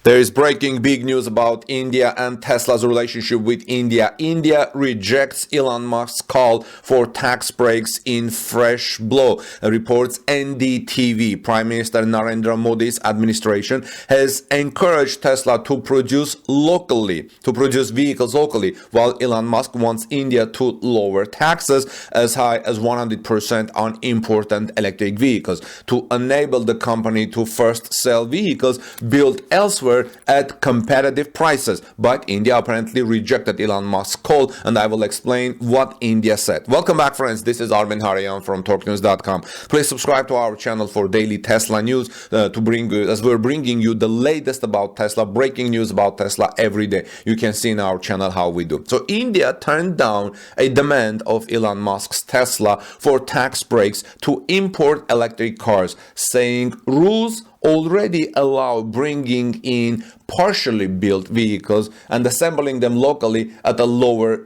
There is breaking big news about India and Tesla's relationship with India. India rejects Elon Musk's call for tax breaks in fresh blow, reports NDTV. Prime Minister Narendra Modi's administration has encouraged Tesla to produce vehicles locally, while Elon Musk wants India to lower taxes as high as 100% on imported electric vehicles to enable the company to first sell vehicles built elsewhere at competitive prices. But India apparently rejected Elon Musk's call, and I will explain what India said. Welcome back, friends. This is Armin Harayan from TalkNews.com. Please subscribe to our channel for daily Tesla news as we're bringing you the latest about Tesla, breaking news about Tesla every day. You can see in our channel how we do. So India turned down a demand of Elon Musk's Tesla for tax breaks to import electric cars, saying rules already allow bringing in partially built vehicles and assembling them locally at a lower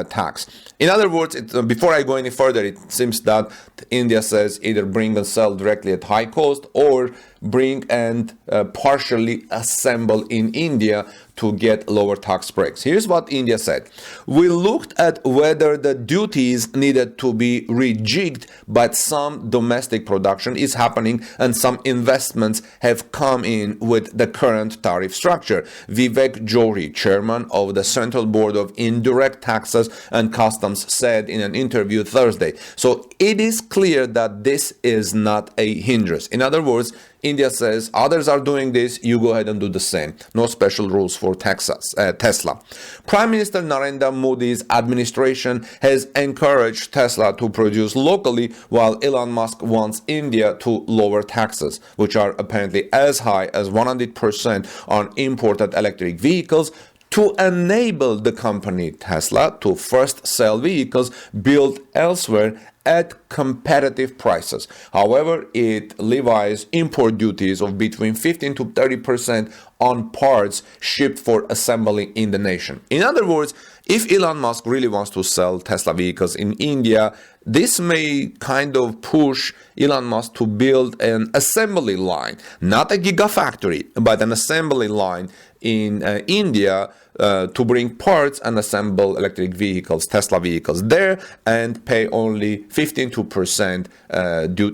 tax. In other words, before I go any further, it seems that India says either bring and sell directly at high cost or bring and partially assemble in India to get lower tax breaks. Here's what India said. We looked at whether the duties needed to be rejigged, but some domestic production is happening and some investments have come in with the current tariff structure. Vivek Johri, chairman of the Central Board of Indirect Taxes and Customs, said in an interview Thursday. So it is clear that this is not a hindrance. In other words, India says others are doing this, you go ahead and do the same. No special rules for Tesla. Prime Minister Narendra Modi's administration has encouraged Tesla to produce locally, while Elon Musk wants India to lower taxes, which are apparently as high as 100% on imported electric vehicles, to enable the company Tesla to first sell vehicles built elsewhere at competitive prices. However, it levies import duties of between 15 to 30% on parts shipped for assembly in the nation. In other words, if Elon Musk really wants to sell Tesla vehicles in India, this may kind of push Elon Musk to build an assembly line, not a gigafactory, but an assembly line in India to bring parts and assemble electric vehicles, Tesla vehicles there, and pay only 15%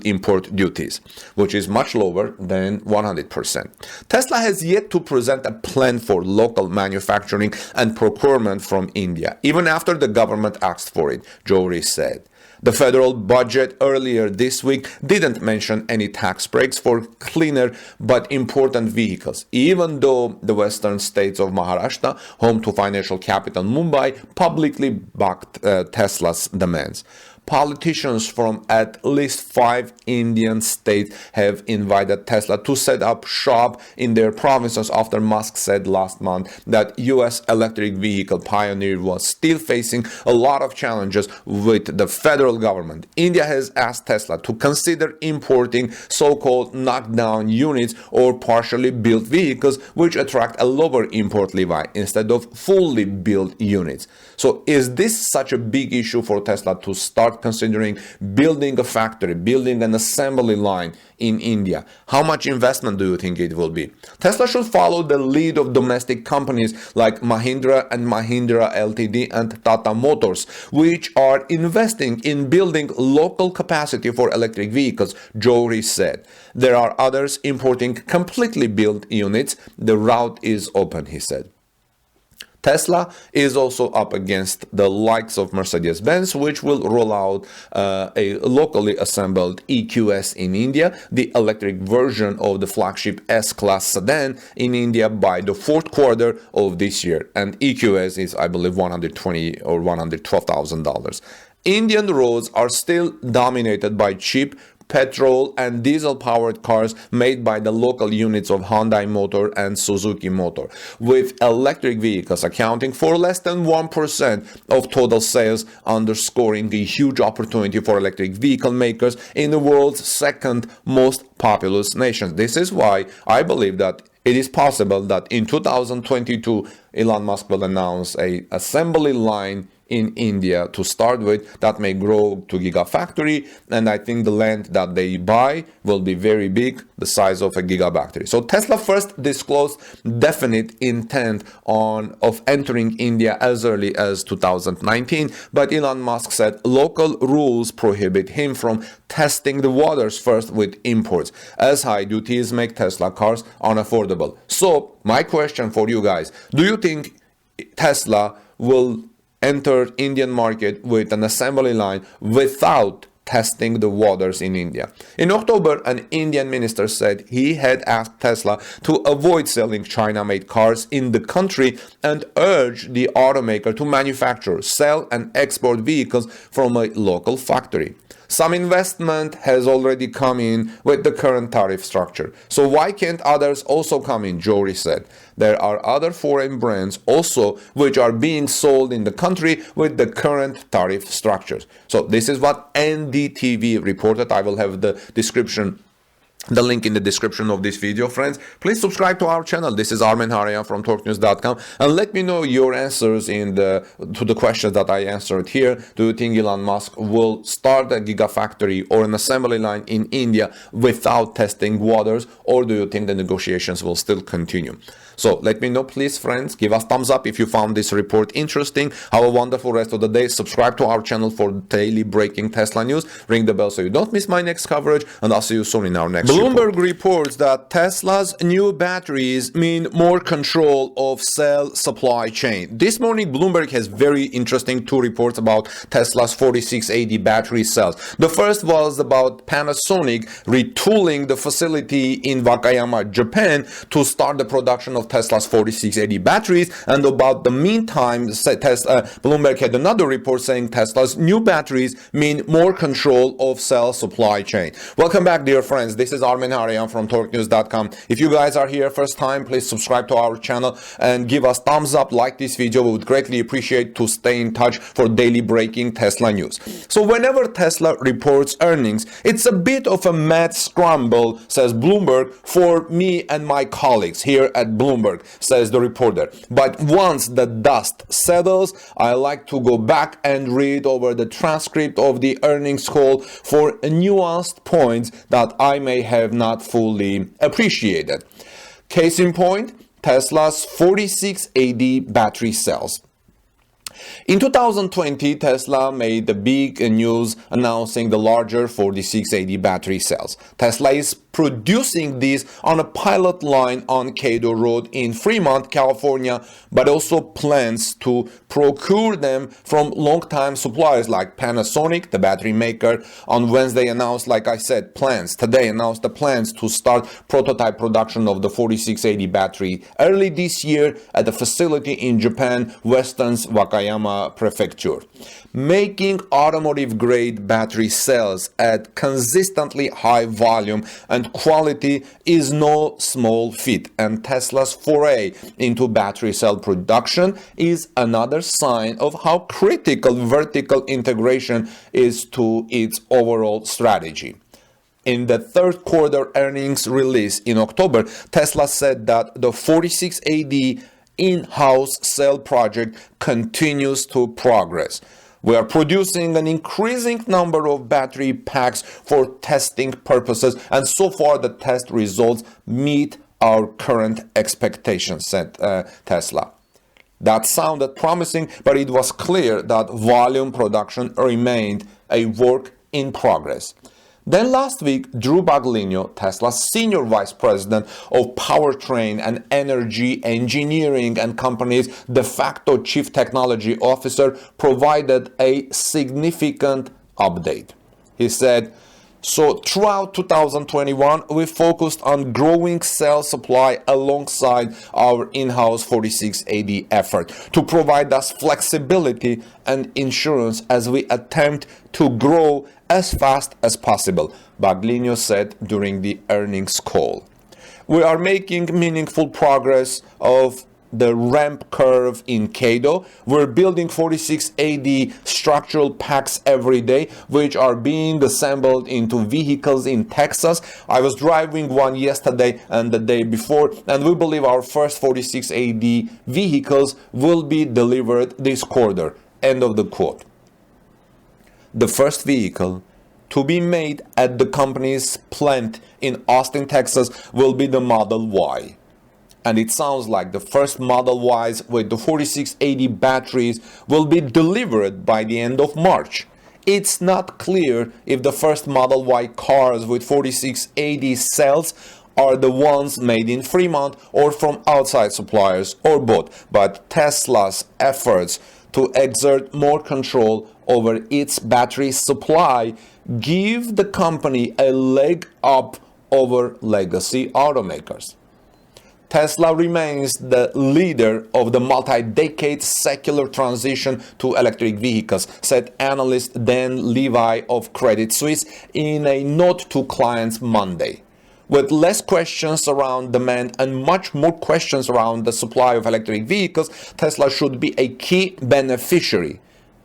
import duties, which is much lower than 100%. Tesla has yet to present a plan for local manufacturing and procurement from India, even after the government asked for it, Johri said. The federal budget earlier this week didn't mention any tax breaks for cleaner but important vehicles, even though the western states of Maharashtra, home to financial capital Mumbai, publicly backed Tesla's demands. Politicians from at least 5 Indian states have invited Tesla to set up shop in their provinces after Musk said last month that US electric vehicle pioneer was still facing a lot of challenges with the federal government. India has asked Tesla to consider importing so-called knockdown units or partially built vehicles, which attract a lower import levy instead of fully built units. So is this such a big issue for Tesla to start considering building a factory, building an assembly line in India? How much investment do you think it will be? Tesla should follow the lead of domestic companies like Mahindra and Mahindra Ltd and Tata Motors, which are investing in building local capacity for electric vehicles, Johri said. There are others importing completely built units. The route is open, he said. Tesla is also up against the likes of Mercedes-Benz, which will roll out a locally assembled EQS in India, the electric version of the flagship S-Class sedan in India by the fourth quarter of this year. And EQS is, I believe, $120,000 or $112,000. Indian roads are still dominated by cheap petrol and diesel-powered cars made by the local units of Hyundai Motor and Suzuki Motor, with electric vehicles accounting for less than 1% of total sales, underscoring the huge opportunity for electric vehicle makers in the world's second most populous nation. This is why I believe that it is possible that in 2022, Elon Musk will announce an assembly line in India to start with. That may grow to gigafactory, and I think the land that they buy will be very big, the size of a gigafactory. So Tesla first disclosed definite intent of entering India as early as 2019, but Elon Musk said local rules prohibit him from testing the waters first with imports, as high duties make Tesla cars unaffordable. So my question for you guys, do you think Tesla will enter Indian market with an assembly line without testing the waters in India? In October, an Indian minister said he had asked Tesla to avoid selling China-made cars in the country and urged the automaker to manufacture, sell and export vehicles from a local factory. Some investment has already come in with the current tariff structure. So why can't others also come in, Johri said. There are other foreign brands also which are being sold in the country with the current tariff structures. So this is what NDTV reported. I will have the link in the description of this video, friends. Please subscribe to our channel. This is Armen Harayan from TalkNews.com, and let me know your answers to the questions that I answered here. Do you think Elon Musk will start a gigafactory or an assembly line in India without testing waters, or do you think the negotiations will still continue? So let me know, please, friends. Give us thumbs up if you found this report interesting. Have a wonderful rest of the day. Subscribe to our channel for daily breaking Tesla news. Ring the bell so you don't miss my next coverage, and I'll see you soon in our next Bloomberg reports that Tesla's new batteries mean more control of cell supply chain. This morning, Bloomberg has very interesting two reports about Tesla's 4680 battery cells. The first was about Panasonic retooling the facility in Wakayama, Japan to start the production of Tesla's 4680 batteries, and about the meantime, Bloomberg had another report saying Tesla's new batteries mean more control of cell supply chain. Welcome back, dear friends. This is Armen Harayan from TalkNews.com. If you guys are here first time, please subscribe to our channel and give us thumbs up, like this video. We would greatly appreciate to stay in touch for daily breaking Tesla news. So whenever Tesla reports earnings, it's a bit of a mad scramble, says Bloomberg, for me and my colleagues here at Bloomberg, says the reporter. But once the dust settles, I like to go back and read over the transcript of the earnings call for nuanced points that I may have not fully appreciated. Case in point, Tesla's 4680 battery cells. In 2020, Tesla made the big news announcing the larger 4680 battery cells. Tesla is producing these on a pilot line on Caddo Road in Fremont, California, but also plans to procure them from long-time suppliers like Panasonic, the battery maker. On Wednesday announced, like I said, today announced the plans to start prototype production of the 4680 battery early this year at the facility in Japan, Western's Wakayama Prefecture. Making automotive-grade battery cells at consistently high volume and quality is no small feat, and Tesla's foray into battery cell production is another sign of how critical vertical integration is to its overall strategy. In the third quarter earnings release in October, Tesla said that the 4680 in-house cell project continues to progress. We are producing an increasing number of battery packs for testing purposes, and so far the test results meet our current expectations, said Tesla. That sounded promising, but it was clear that volume production remained a work in progress. Then last week, Drew Baglino, Tesla's Senior Vice President of Powertrain and Energy Engineering and company's de facto Chief Technology Officer, provided a significant update. He said, so throughout 2021, we focused on growing cell supply alongside our in-house 4680 effort to provide us flexibility and insurance as we attempt to grow as fast as possible, Baglino said during the earnings call. We are making meaningful progress of the ramp curve in Caddo. We're building 4680 structural packs every day, which are being assembled into vehicles in Texas. I was driving one yesterday and the day before, and we believe our first 4680 vehicles will be delivered this quarter. End of the quote. The first vehicle to be made at the company's plant in Austin, Texas will be the Model Y. And it sounds like the first Model Ys with the 4680 batteries will be delivered by the end of March. It's not clear if the first Model Y cars with 4680 cells are the ones made in Fremont or from outside suppliers or both, but Tesla's efforts to exert more control over its battery supply give the company a leg up over legacy automakers. Tesla remains the leader of the multi-decade secular transition to electric vehicles, said analyst Dan Levy of Credit Suisse in a note to clients Monday. With less questions around demand and much more questions around the supply of electric vehicles, Tesla should be a key beneficiary.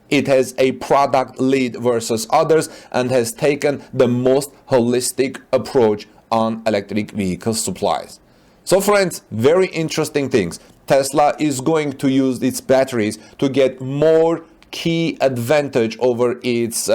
It has a product lead versus others and has taken the most holistic approach on electric vehicle supplies. So friends, very interesting things. Tesla is going to use its batteries to get more key advantage over its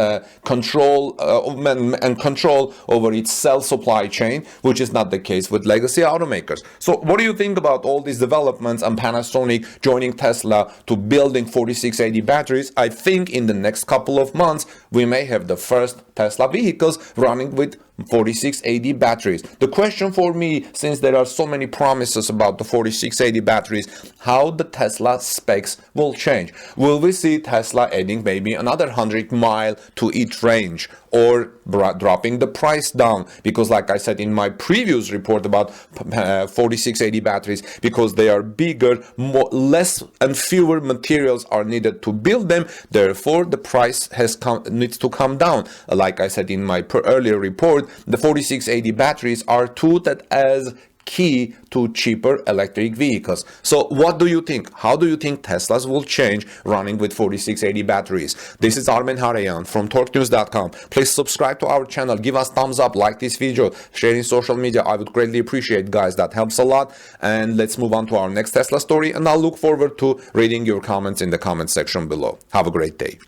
control over its cell supply chain, which is not the case with legacy automakers. So what do you think about all these developments and Panasonic joining Tesla to building 4680 batteries? I think in the next couple of months we may have the first Tesla vehicles running with 4680 batteries. The question for me, since there are so many promises about the 4680 batteries, how the Tesla specs will change. Will we see Tesla adding maybe another 100-mile to each range, or dropping the price down? Because like I said in my previous report about 4680 batteries, because they are bigger, less and fewer materials are needed to build them, therefore the price needs to come down. Like I said in my earlier report, the 4680 batteries are touted as key to cheaper electric vehicles. So what do you think? How do you think Teslas will change running with 4680 batteries? This is Armen Harayan from TorqueNews.com. Please subscribe to our channel, give us thumbs up, like this video, share in social media. I would greatly appreciate, guys. That helps a lot. And let's move on to our next Tesla story, and I'll look forward to reading your comments in the comment section below. Have a great day.